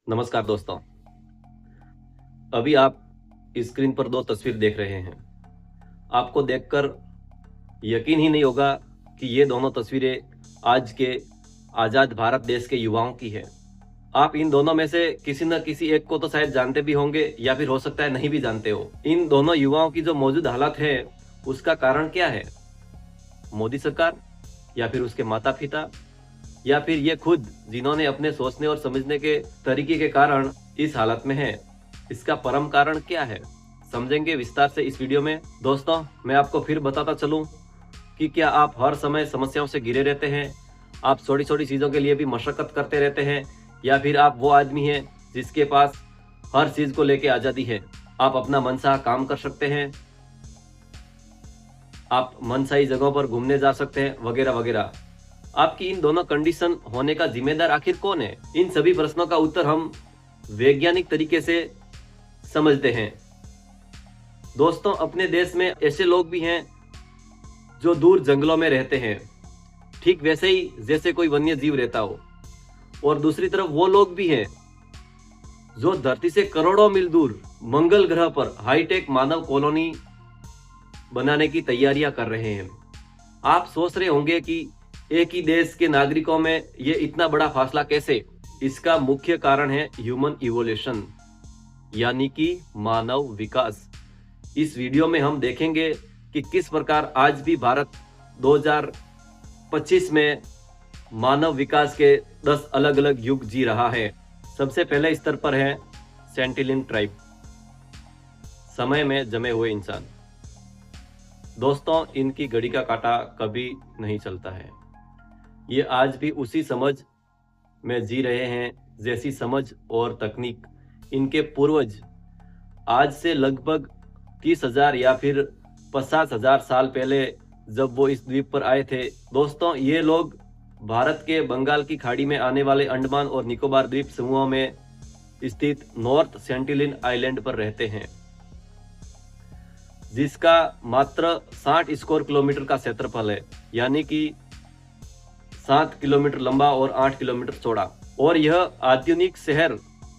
नमस्कार दोस्तों। अभी आप स्क्रीन पर दो तस्वीर देख रहे हैं। आपको देखकर यकीन ही नहीं होगा कि ये दोनों तस्वीरें आज के आज़ाद भारत देश के युवाओं की है। आप इन दोनों में से किसी न किसी एक को तो शायद जानते भी होंगे या फिर हो सकता है नहीं भी जानते हो। इन दोनों युवाओं की जो मौजूद हालत है उसका कारण क्या है? मोदी सरकार या फिर उसके माता-पिता या फिर ये खुद जिन्होंने अपने सोचने और समझने के तरीके के कारण इस हालत में है। इसका परम कारण क्या है, समझेंगे विस्तार से इस वीडियो में। दोस्तों, मैं आपको फिर बताता चलूं कि क्या आप हर समय समस्याओं से घिरे रहते हैं, आप छोटी छोटी चीज़ों के लिए भी मशक्कत करते रहते हैं, या फिर आप वो आदमी हैं जिसके पास हर चीज़ को लेके आज़ादी है। आप अपना मनचाहा काम कर सकते हैं, आप मनचाही जगहों पर घूमने जा सकते हैं, वगैरह वगैरह। आपकी इन दोनों कंडीशन होने का जिम्मेदार आखिर कौन है? इन सभी प्रश्नों का उत्तर हम वैज्ञानिक तरीके से समझते हैं। दोस्तों, अपने देश में ऐसे लोग भी हैं जो दूर जंगलों में रहते हैं, ठीक वैसे ही जैसे कोई वन्य जीव रहता हो। और दूसरी तरफ वो लोग भी हैं जो धरती से करोड़ों मील दूर मंगल ग्रह पर हाईटेक मानव कॉलोनी बनाने की तैयारियां कर रहे हैं। आप सोच रहे होंगे कि एक ही देश के नागरिकों में ये इतना बड़ा फासला कैसे? इसका मुख्य कारण है ह्यूमन इवोल्यूशन, यानी कि मानव विकास। इस वीडियो में हम देखेंगे कि किस प्रकार आज भी भारत 2025 में मानव विकास के 10 अलग अलग युग जी रहा है। सबसे पहले स्तर पर है सेंटिलिन ट्राइब, समय में जमे हुए इंसान। दोस्तों, इनकी घड़ी का कांटा कभी नहीं चलता है। ये आज भी उसी समझ में जी रहे हैं जैसी समझ और तकनीक इनके पूर्वज आज से लगभग 30,000 या फिर 50,000 साल पहले जब वो इस द्वीप पर आए थे। दोस्तों, ये लोग भारत के बंगाल की खाड़ी में आने वाले अंडमान और निकोबार द्वीप समूहों में स्थित नॉर्थ सेंटिलिन आइलैंड पर रहते हैं, जिसका मात्र 60 स्क्वायर किलोमीटर का क्षेत्रफल है, यानी कि 7 किलोमीटर लंबा और 8 किलोमीटर चौड़ा। और यह आधुनिक शहर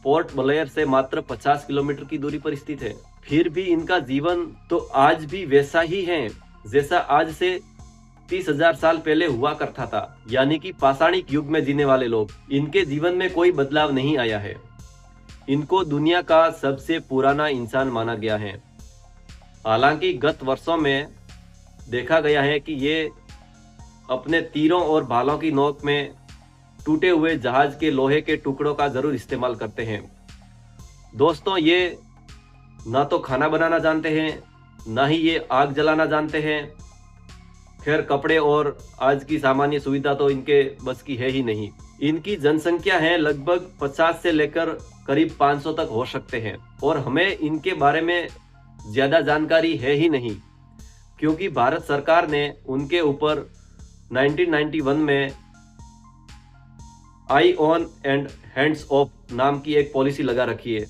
पोर्ट ब्लेयर से मात्र 50 किलोमीटर की दूरी पर स्थित है। फिर भी इनका जीवन तो आज भी वैसा ही है जैसा आज से 30,000 साल पहले हुआ करता था, यानी कि पाषाणिक युग में जीने वाले लोग। इनके जीवन में कोई बदलाव नहीं आया है। इनको दुनिया का सबसे पुराना इंसान माना गया है। हालांकि गत वर्षों में देखा गया है कि ये अपने तीरों और भालों की नोक में टूटे हुए जहाज के लोहे के टुकड़ों का जरूर इस्तेमाल करते हैं। दोस्तों, ये ना तो खाना बनाना जानते हैं, ना ही ये आग जलाना जानते हैं। खैर, कपड़े और आज की सामान्य सुविधा तो इनके बस की है ही नहीं। इनकी जनसंख्या है लगभग 50 से लेकर करीब 500 तक हो सकते हैं, और हमें इनके बारे में ज्यादा जानकारी है ही नहीं, क्योंकि भारत सरकार ने उनके ऊपर 1991 में आई ऑन एंड हैंड्स ऑफ नाम की एक पॉलिसी लगा रखी है,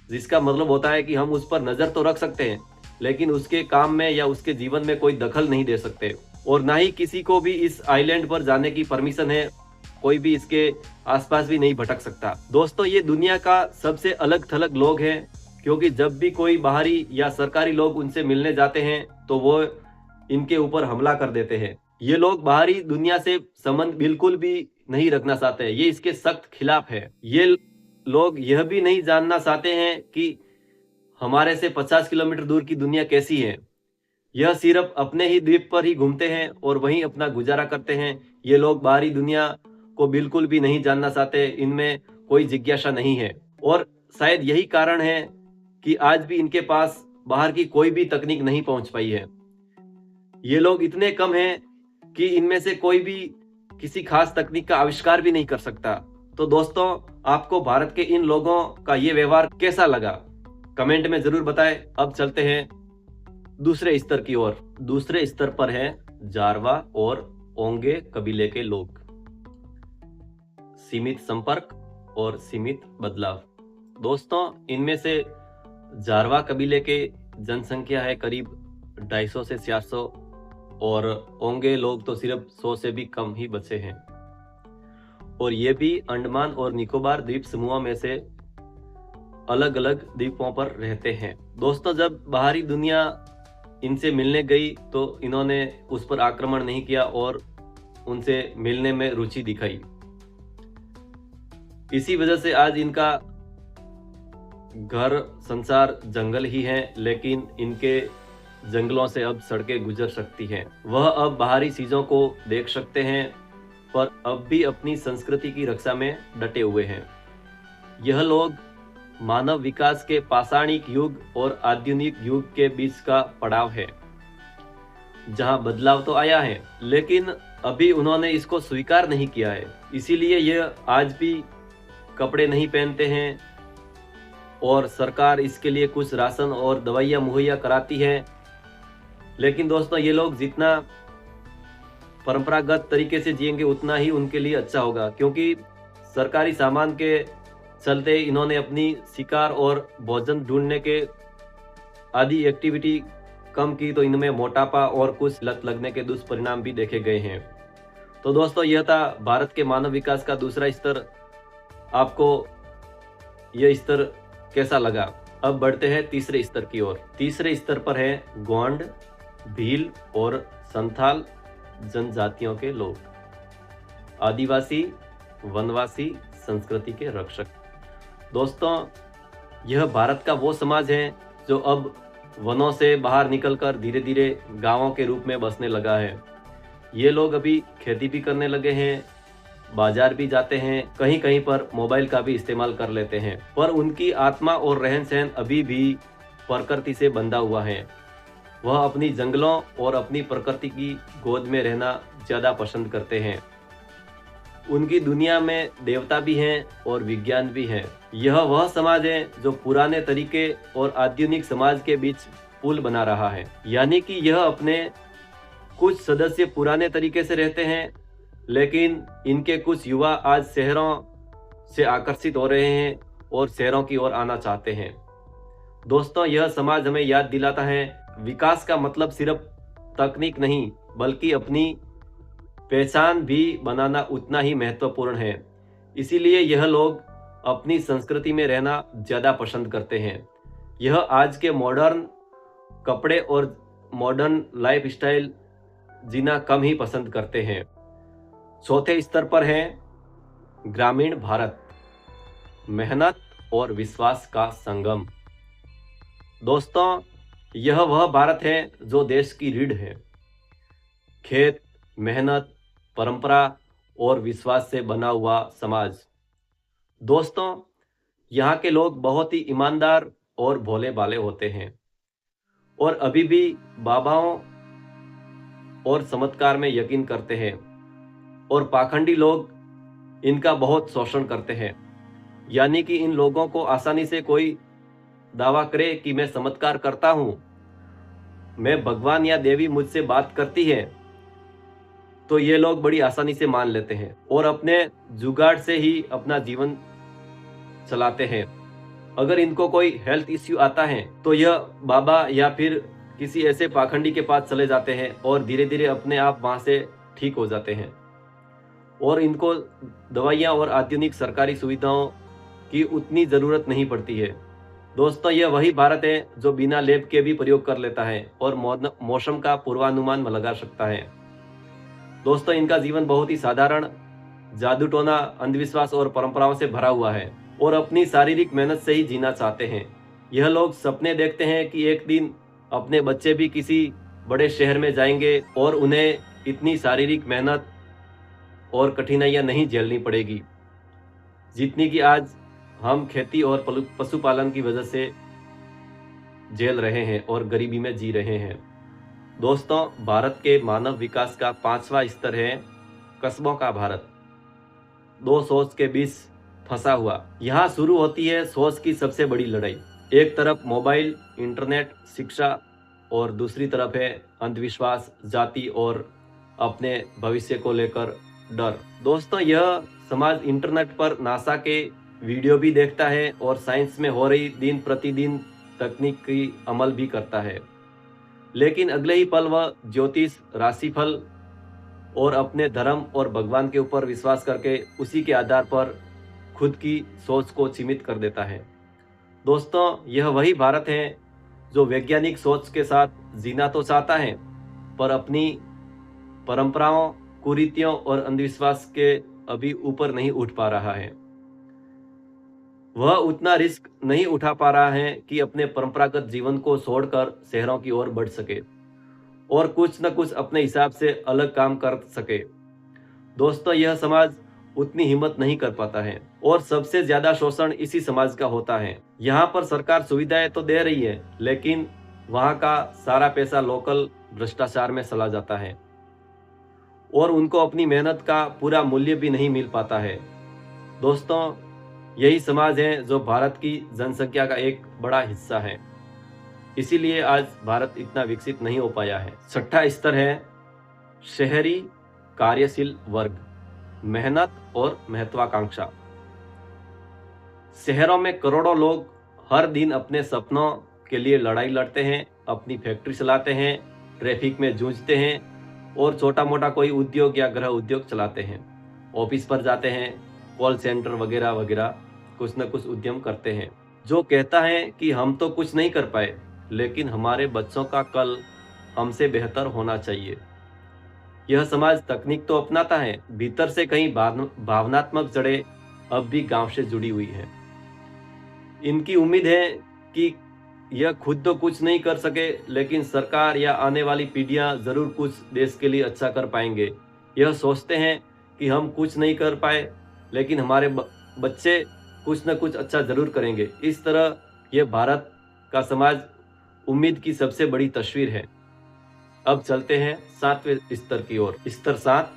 जिसका मतलब होता है कि हम उस पर नजर तो रख सकते हैं, लेकिन उसके काम में या उसके जीवन में कोई दखल नहीं दे सकते, और ना ही किसी को भी इस आइलैंड पर जाने की परमिशन है। कोई भी इसके आसपास भी नहीं भटक सकता। दोस्तों, ये दुनिया का सबसे अलग थलग लोग हैं, क्योंकि जब भी कोई बाहरी या सरकारी लोग उनसे मिलने जाते हैं तो वो इनके ऊपर हमला कर देते हैं। ये लोग बाहरी दुनिया से संबंध बिल्कुल भी नहीं रखना चाहते हैं, ये इसके सख्त खिलाफ है। ये लोग यह भी नहीं जानना चाहते हैं कि हमारे से 50 किलोमीटर दूर की दुनिया कैसी है। यह सिर्फ अपने ही द्वीप पर ही घूमते हैं और वहीं अपना गुजारा करते हैं। ये लोग बाहरी दुनिया को बिल्कुल भी नहीं जानना चाहते, इनमें कोई जिज्ञासा नहीं है। और शायद यही कारण है कि आज भी इनके पास बाहर की कोई भी तकनीक नहीं पहुंच पाई है। ये लोग इतने कम हैं कि इनमें से कोई भी किसी खास तकनीक का आविष्कार भी नहीं कर सकता। तो दोस्तों, आपको भारत के इन लोगों का ये व्यवहार कैसा लगा, कमेंट में जरूर बताएं। अब चलते हैं दूसरे स्तर की ओर। दूसरे स्तर पर है जारवा और ओंगे कबीले के लोग। सीमित संपर्क और सीमित बदलाव। दोस्तों, इनमें से जारवा कबीले के जनसंख्या है करीब 250 से 400, और ओंगे लोग तो सिर्फ 100 से भी कम ही बचे हैं। और ये भी अंडमान और निकोबार द्वीप समूहों में से अलग अलग द्वीपों पर रहते हैं। दोस्तों, जब बाहरी दुनिया इनसे मिलने गई तो इन्होंने उस पर आक्रमण नहीं किया और उनसे मिलने में रुचि दिखाई। इसी वजह से आज इनका घर संसार जंगल ही है, लेकिन इनके जंगलों से अब सड़कें गुजर सकती हैं। वह अब बाहरी चीजों को देख सकते हैं, पर अब भी अपनी संस्कृति की रक्षा में डटे हुए हैं। यह लोग मानव विकास के पाषाणिक युग और आधुनिक युग के बीच का पड़ाव है, जहां बदलाव तो आया है, लेकिन अभी उन्होंने इसको स्वीकार नहीं किया है। इसीलिए यह आज भी कपड़े नहीं पहनते हैं और सरकार इसके लिए कुछ राशन और दवाइयाँ मुहैया कराती है। लेकिन दोस्तों, ये लोग जितना परंपरागत तरीके से जिएंगे उतना ही उनके लिए अच्छा होगा, क्योंकि सरकारी सामान के चलते इन्होंने अपनी शिकार और भोजन ढूंढने के आदि एक्टिविटी कम की, तो इनमें मोटापा और कुछ लत लगने के दुष्परिणाम भी देखे गए हैं। तो दोस्तों, यह था भारत के मानव विकास का दूसरा स्तर। आपको यह स्तर कैसा लगा? अब बढ़ते हैं तीसरे स्तर की ओर। तीसरे स्तर पर है गोंड, भील और संथाल जनजातियों के लोग, आदिवासी वनवासी संस्कृति के रक्षक। दोस्तों, यह भारत का वो समाज है जो अब वनों से बाहर निकलकर धीरे धीरे गांवों के रूप में बसने लगा है। ये लोग अभी खेती भी करने लगे हैं, बाजार भी जाते हैं, कहीं कहीं पर मोबाइल का भी इस्तेमाल कर लेते हैं, पर उनकी आत्मा और रहन सहन अभी भी प्रकृति से बंधा हुआ है। वह अपनी जंगलों और अपनी प्रकृति की गोद में रहना ज़्यादा पसंद करते हैं। उनकी दुनिया में देवता भी हैं और विज्ञान भी है। यह वह समाज है जो पुराने तरीके और आधुनिक समाज के बीच पुल बना रहा है, यानी कि यह अपने कुछ सदस्य पुराने तरीके से रहते हैं, लेकिन इनके कुछ युवा आज शहरों से आकर्षित हो रहे हैं और शहरों की ओर आना चाहते हैं। दोस्तों, यह समाज हमें याद दिलाता है, विकास का मतलब सिर्फ तकनीक नहीं, बल्कि अपनी पहचान भी बनाना उतना ही महत्वपूर्ण है। इसीलिए यह लोग अपनी संस्कृति में रहना ज़्यादा पसंद करते हैं। यह आज के मॉडर्न कपड़े और मॉडर्न लाइफस्टाइल जीना कम ही पसंद करते हैं। चौथे स्तर पर है ग्रामीण भारत, मेहनत और विश्वास का संगम। दोस्तों, यह वह भारत है जो देश की रीढ़ है। खेत, मेहनत, परंपरा और विश्वास से बना हुआ समाज। दोस्तों, यहाँ के लोग बहुत ही ईमानदार और भोले भाले होते हैं और अभी भी बाबाओं और चमत्कार में यकीन करते हैं, और पाखंडी लोग इनका बहुत शोषण करते हैं। यानी कि इन लोगों को आसानी से कोई दावा करे कि मैं चमत्कार करता हूँ, मैं भगवान या देवी मुझसे बात करती है, तो ये लोग बड़ी आसानी से मान लेते हैं और अपने जुगाड़ से ही अपना जीवन चलाते हैं। अगर इनको कोई हेल्थ इश्यू आता है तो यह बाबा या फिर किसी ऐसे पाखंडी के पास चले जाते हैं और धीरे धीरे अपने आप वहां से ठीक हो जाते हैं, और इनको दवाइयाँ और आधुनिक सरकारी सुविधाओं की उतनी ज़रूरत नहीं पड़ती है। दोस्तों, यह वही भारत है जो बिना लैब के भी प्रयोग कर लेता है और मौसम का पूर्वानुमान लगा सकता है। दोस्तों, इनका जीवन बहुत ही साधारण, जादू टोना, अंधविश्वास और परंपराओं से भरा हुआ है और अपनी शारीरिक मेहनत से ही जीना चाहते हैं। यह लोग सपने देखते हैं कि एक दिन अपने बच्चे भी किसी बड़े शहर में जाएंगे और उन्हें इतनी शारीरिक मेहनत और कठिनाइयां नहीं झेलनी पड़ेगी जितनी कि आज हम खेती और पशुपालन की वजह से झेल रहे हैं और गरीबी में जी रहे हैं। दोस्तों, भारत के मानव विकास का 5वां स्तर है कस्बों का भारत। दो सोच के बीच फंसा हुआ। यहाँ शुरू होती है सोच की सबसे बड़ी लड़ाई। एक तरफ मोबाइल, इंटरनेट, शिक्षा, और दूसरी तरफ है अंधविश्वास, जाति और अपने भविष्य को लेकर डर। दोस्तों, यह समाज इंटरनेट पर नासा के वीडियो भी देखता है और साइंस में हो रही दिन प्रतिदिन तकनीक की अमल भी करता है, लेकिन अगले ही पल वह ज्योतिष, राशिफल और अपने धर्म और भगवान के ऊपर विश्वास करके उसी के आधार पर खुद की सोच को सीमित कर देता है। दोस्तों, यह वही भारत है जो वैज्ञानिक सोच के साथ जीना तो चाहता है, पर अपनी परंपराओं, कुरीतियों और अंधविश्वास के अभी ऊपर नहीं उठ पा रहा है। वह उतना रिस्क नहीं उठा पा रहा है कि अपने परंपरागत जीवन को छोड़कर शहरों की ओर बढ़ सके और कुछ न कुछ अपने हिसाब से अलग काम कर सके। दोस्तों, यह समाज उतनी हिम्मत नहीं कर पाता है और सबसे ज्यादा शोषण इसी समाज का होता है। यहाँ पर सरकार सुविधाएं तो दे रही है, लेकिन वहाँ का सारा पैसा लोकल भ्रष्टाचार में चला जाता है और उनको अपनी मेहनत का पूरा मूल्य भी नहीं मिल पाता है। दोस्तों, यही समाज है जो भारत की जनसंख्या का एक बड़ा हिस्सा है। इसीलिए आज भारत इतना विकसित नहीं हो पाया है। छठा स्तर है शहरी कार्यशील वर्ग, मेहनत और महत्वाकांक्षा। शहरों में करोड़ों लोग हर दिन अपने सपनों के लिए लड़ाई लड़ते हैं, अपनी फैक्ट्री चलाते हैं, ट्रैफिक में जूझते हैं और छोटा मोटा कोई उद्योग या गृह उद्योग चलाते हैं, ऑफिस पर जाते हैं, कॉल सेंटर वगैरह वगैरह कुछ न कुछ उद्यम करते हैं। जो कहता है कि हम तो कुछ नहीं कर पाए, लेकिन हमारे बच्चों का कल हमसे बेहतर होना चाहिए। यह समाज तकनीक तो अपनाता है, भीतर से कहीं भावनात्मक जड़ें अब भी गांव से जुड़ी हुई है। इनकी उम्मीद है कि यह खुद तो कुछ नहीं कर सके, लेकिन सरकार या आने वाली पीढ़ियां जरूर कुछ देश के लिए अच्छा कर पाएंगे। यह सोचते हैं कि हम कुछ नहीं कर पाए, लेकिन हमारे बच्चे कुछ न कुछ अच्छा जरूर करेंगे। इस तरह यह भारत का समाज उम्मीद की सबसे बड़ी तस्वीर है। अब चलते हैं 7वें स्तर की ओर। स्तर 7,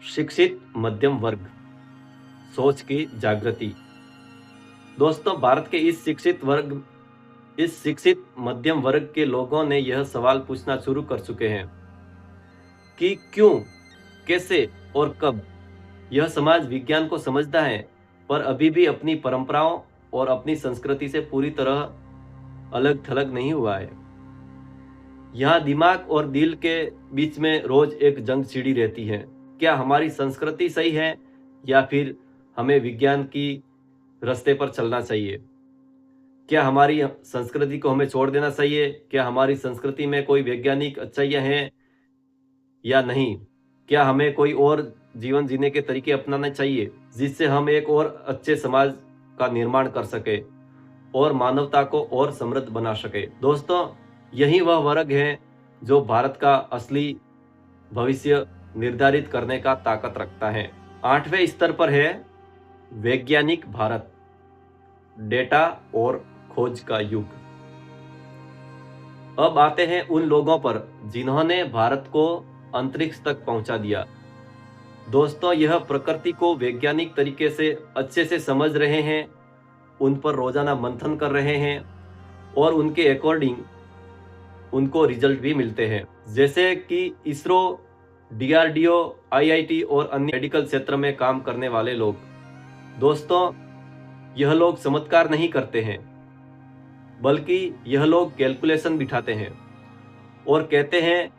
शिक्षित मध्यम वर्ग, सोच की जागृति। दोस्तों, भारत के इस शिक्षित मध्यम वर्ग के लोगों ने यह सवाल पूछना शुरू कर चुके हैं कि क्यों, कैसे और कब। यह समाज विज्ञान को समझता है, पर अभी भी अपनी परंपराओं और अपनी संस्कृति से पूरी तरह अलग थलग नहीं हुआ है। यहाँ दिमाग और दिल के बीच में रोज एक जंग छिड़ी रहती है। क्या हमारी संस्कृति सही है या फिर हमें विज्ञान की रास्ते पर चलना चाहिए? क्या हमारी संस्कृति को हमें छोड़ देना चाहिए? क्या हमारी संस्कृति में कोई वैज्ञानिक अच्छाइयाँ हैं या नहीं? क्या हमें कोई और जीवन जीने के तरीके अपनाने चाहिए जिससे हम एक और अच्छे समाज का निर्माण कर सके और मानवता को और समृद्ध बना सके? दोस्तों, यही वह वर्ग है जो भारत का असली भविष्य निर्धारित करने का ताकत रखता है। 8वें स्तर पर है वैज्ञानिक भारत, डेटा और खोज का युग। अब आते हैं उन लोगों पर जिन्होंने भारत को अंतरिक्ष तक पहुंचा दिया। दोस्तों, यह प्रकृति को वैज्ञानिक तरीके से अच्छे से समझ रहे हैं, उन पर रोजाना मंथन कर रहे हैं और उनके अकॉर्डिंग उनको रिजल्ट भी मिलते हैं। जैसे कि इसरो, DRDO, IIT और अन्य मेडिकल क्षेत्र में काम करने वाले लोग। दोस्तों, यह लोग चमत्कार नहीं करते हैं, बल्कि यह लोग कैलकुलेशन बिठाते हैं और कहते हैं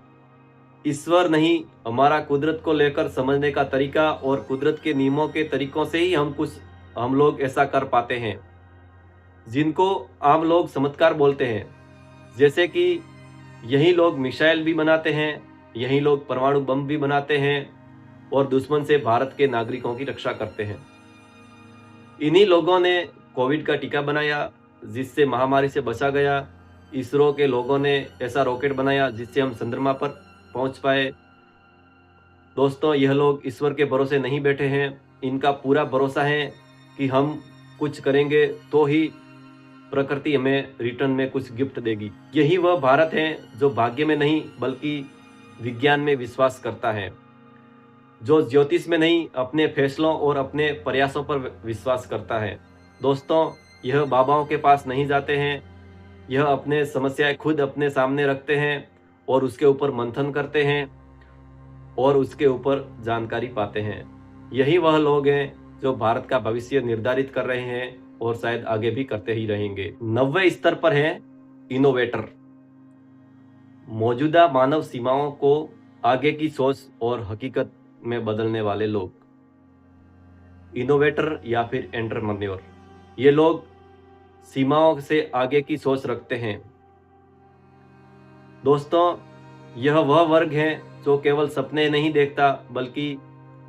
ईश्वर नहीं, हमारा कुदरत को लेकर समझने का तरीका और कुदरत के नियमों के तरीकों से ही हम लोग ऐसा कर पाते हैं, जिनको आम लोग चमत्कार बोलते हैं। जैसे कि यही लोग मिसाइल भी बनाते हैं, यही लोग परमाणु बम भी बनाते हैं और दुश्मन से भारत के नागरिकों की रक्षा करते हैं। इन्हीं लोगों ने कोविड का टीका बनाया जिससे महामारी से बचा गया। इसरो के लोगों ने ऐसा रॉकेट बनाया जिससे हम चंद्रमा पर पहुंच पाए। दोस्तों, यह लोग ईश्वर के भरोसे नहीं बैठे हैं, इनका पूरा भरोसा है कि हम कुछ करेंगे तो ही प्रकृति हमें रिटर्न में कुछ गिफ्ट देगी। यही वह भारत है जो भाग्य में नहीं बल्कि विज्ञान में विश्वास करता है, जो ज्योतिष में नहीं अपने फैसलों और अपने प्रयासों पर विश्वास करता है। दोस्तों, यह बाबाओं के पास नहीं जाते हैं, यह अपने समस्याएं खुद अपने सामने रखते हैं और उसके ऊपर मंथन करते हैं और उसके ऊपर जानकारी पाते हैं। यही वह लोग हैं जो भारत का भविष्य निर्धारित कर रहे हैं और शायद आगे भी करते ही रहेंगे। 90वें स्तर पर है इनोवेटर, मौजूदा मानव सीमाओं को आगे की सोच और हकीकत में बदलने वाले लोग, इनोवेटर या फिर एंटरप्रेन्योर। ये लोग सीमाओं से आगे की सोच रखते हैं। दोस्तों, यह वह वर्ग है जो केवल सपने नहीं देखता बल्कि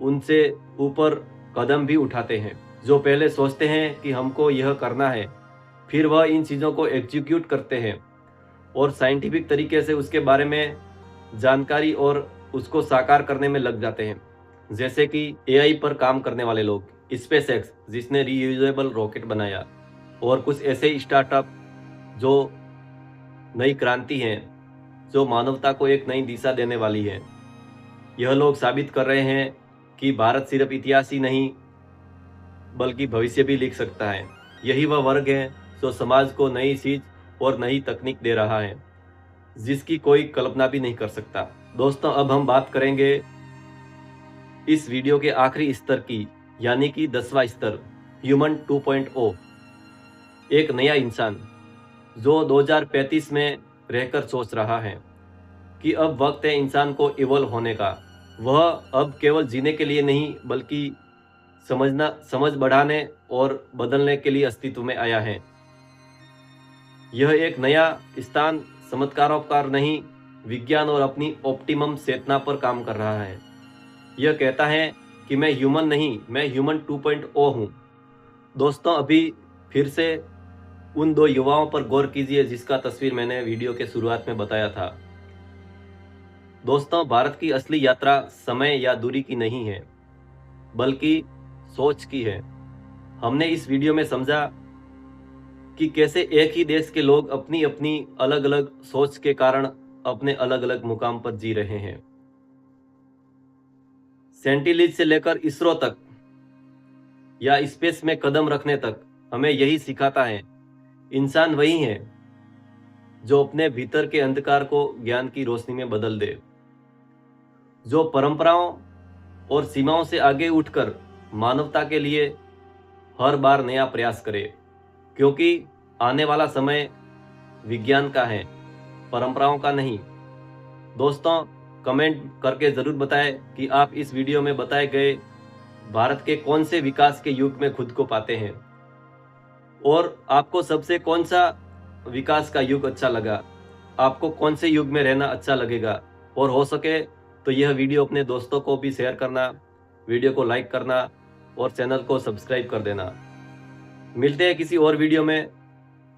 उनसे ऊपर कदम भी उठाते हैं, जो पहले सोचते हैं कि हमको यह करना है, फिर वह इन चीज़ों को एग्जीक्यूट करते हैं और साइंटिफिक तरीके से उसके बारे में जानकारी और उसको साकार करने में लग जाते हैं। जैसे कि एआई पर काम करने वाले लोग, स्पेसएक्स जिसने रीयूजेबल रॉकेट बनाया, और कुछ ऐसे स्टार्टअप जो नई क्रांति हैं, जो मानवता को एक नई दिशा देने वाली है। यह लोग साबित कर रहे हैं कि भारत सिर्फ इतिहास ही नहीं बल्कि भविष्य भी लिख सकता है। यही वह वर्ग है जो समाज को नई चीज और नई तकनीक दे रहा है, जिसकी कोई कल्पना भी नहीं कर सकता। दोस्तों, अब हम बात करेंगे इस वीडियो के आखिरी स्तर की, यानी कि 10वां स्तर, ह्यूमन 2.0। एक नया इंसान जो 2035 में रहकर सोच रहा है कि अब वक्त है इंसान को इवॉल्व होने का। वह अब केवल जीने के लिए नहीं बल्कि समझ बढ़ाने और बदलने के लिए अस्तित्व में आया है। यह एक नया स्थान चमत्कारोपकार नहीं, विज्ञान और अपनी ऑप्टिमम चेतना पर काम कर रहा है। यह कहता है कि मैं ह्यूमन नहीं, मैं ह्यूमन 2.0 हूँ। दोस्तों, अभी फिर से उन दो युवाओं पर गौर कीजिए जिसका तस्वीर मैंने वीडियो के शुरुआत में बताया था। दोस्तों, भारत की असली यात्रा समय या दूरी की नहीं है बल्कि सोच की है। हमने इस वीडियो में समझा कि कैसे एक ही देश के लोग अपनी अपनी अलग अलग सोच के कारण अपने अलग अलग मुकाम पर जी रहे हैं। सेंटिलीज से लेकर इसरो तक या स्पेस में कदम रखने तक हमें यही सिखाता है, इंसान वही है जो अपने भीतर के अंधकार को ज्ञान की रोशनी में बदल दे, जो परंपराओं और सीमाओं से आगे उठकर मानवता के लिए हर बार नया प्रयास करे। क्योंकि आने वाला समय विज्ञान का है, परंपराओं का नहीं। दोस्तों, कमेंट करके ज़रूर बताएं कि आप इस वीडियो में बताए गए भारत के कौन से विकास के युग में खुद को पाते हैं, और आपको सबसे कौन सा विकास का युग अच्छा लगा, आपको कौन से युग में रहना अच्छा लगेगा। और हो सके तो यह वीडियो अपने दोस्तों को भी शेयर करना, वीडियो को लाइक करना और चैनल को सब्सक्राइब कर देना। मिलते हैं किसी और वीडियो में।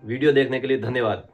वीडियो देखने के लिए धन्यवाद।